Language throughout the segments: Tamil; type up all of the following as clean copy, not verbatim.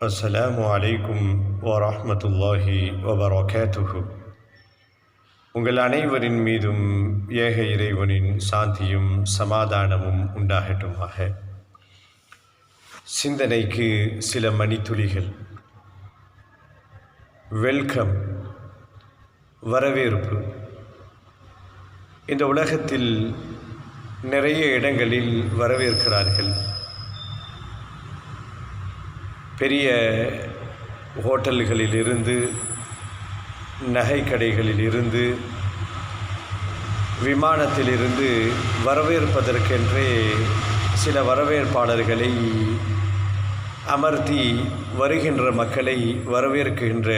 அஸ்ஸலாமு அலைக்கும் வரஹ்மத்துல்லாஹி வபரகாத்துஹு. உங்கள் அனைவரின் மீதும் ஏக இறைவனின் சாந்தியும் சமாதானமும் உண்டாகட்டுமாக. சிந்தனைக்கு சில மணித்துளிகள். வெல்கம், வரவேற்பு. இந்த உலகத்தில் நிறைய இடங்களில் வரவேற்கிறார்கள். பெரிய ஹோட்டல்களிலிருந்து, நகை கடைகளிலிருந்து, விமானத்திலிருந்து வரவேற்பதற்கென்றே சில வரவேற்பாளர்களை அமர்த்தி வருகின்ற மக்களை வரவேற்கின்ற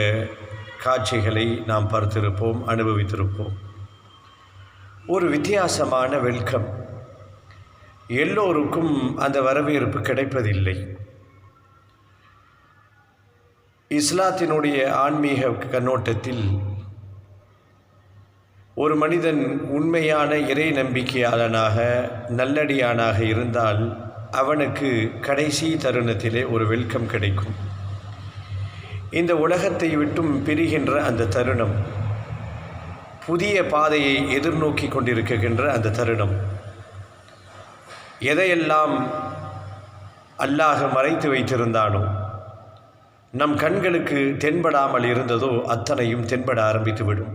காட்சிகளை நாம் பார்த்திருப்போம், அனுபவித்திருப்போம். ஒரு வித்தியாசமான வெல்கம். எல்லோருக்கும் அந்த வரவேற்பு கிடைப்பதில்லை. இஸ்லாத்தினுடைய ஆன்மீக கண்ணோட்டத்தில் ஒரு மனிதன் உண்மையான இறை நம்பிக்கையாளனாக, நல்லடியானாக இருந்தால் அவனுக்கு கடைசி தருணத்திலே ஒரு வெல்கம் கிடைக்கும். இந்த உலகத்தை விட்டும் பிரிகின்ற அந்த தருணம், புதிய பாதையை எதிர்நோக்கி கொண்டிருக்கின்ற அந்த தருணம், எதையெல்லாம் அல்லாஹ் மறைத்து வைத்திருந்தானோ, நம் கண்களுக்கு தென்படாமல் இருந்ததோ அத்தனையும் தென்பட ஆரம்பித்துவிடும்.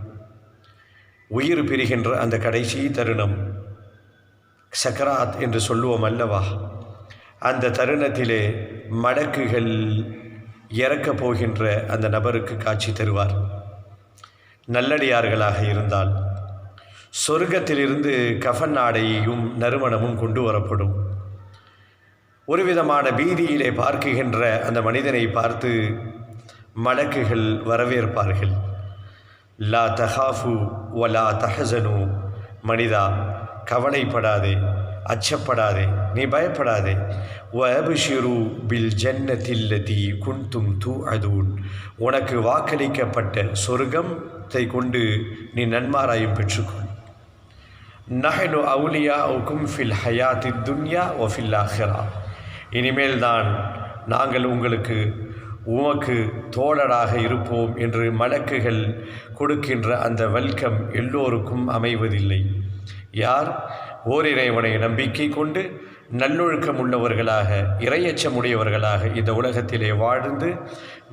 உயிர் பிரிகின்ற அந்த கடைசி தருணம், சக்கராத் என்று சொல்லுவோம் அல்லவா, அந்த தருணத்திலே மடக்குகள் இறக்கப் போகின்ற அந்த நபருக்கு காட்சி தருவார். நல்லடியார்களாக இருந்தால் சொர்க்கத்திலிருந்து கஃன் ஆடையும் நறுமணமும் கொண்டு வரப்படும். ஒரு விதமான பீதியிலே பார்க்குகின்ற அந்த மனிதனை பார்த்து மலக்குகள் வரவேற்பார்கள். லா தஹாஃபு வலா தஹஸனு, மனிதா கவலைப்படாதே, அச்சப்படாதே, நீ பயப்படாதே. வஅப்ஷிரு பில் ஜன்னத்தில்லதி குன்தும் துஅதூன், உனக்கு வாக்களிக்கப்பட்ட சொர்க்கத்தை கொண்டு நீ நன்மாராயம் பெற்றுக்கொள். நஹ்னு அவுலியாஉக்கும் ஃபில் ஹயாத்தித் துன்யா வ ஃபில் ஆஹிரா, இனிமேல் தான் நாங்கள் உமக்கு தோழராக இருப்போம் என்று மலக்குகள் கொடுக்கின்ற அந்த வெல்கம் எல்லோருக்கும் அமைவதில்லை. யார் ஓரிறைவனை நம்பிக்கை கொண்டு நல்லொழுக்கம் உள்ளவர்களாக, இறையச்சமுடையவர்களாக இந்த உலகத்திலே வாழ்ந்து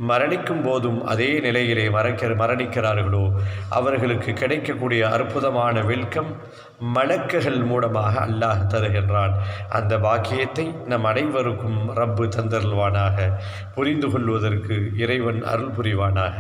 மரணிக்கும் போதும் அதே நிலையிலே மரணிக்கிறார்களோ அவர்களுக்கு கிடைக்கக்கூடிய அற்புதமான வெல்கம் மலக்குகள் மூலமாக அல்லாஹ் தருகின்றான். அந்த பாக்கியத்தை நம் அனைவருக்கும் ரப்பு தந்தருள்வானாக. புரிந்து கொள்வதற்கு இறைவன் அருள் புரிவானாக.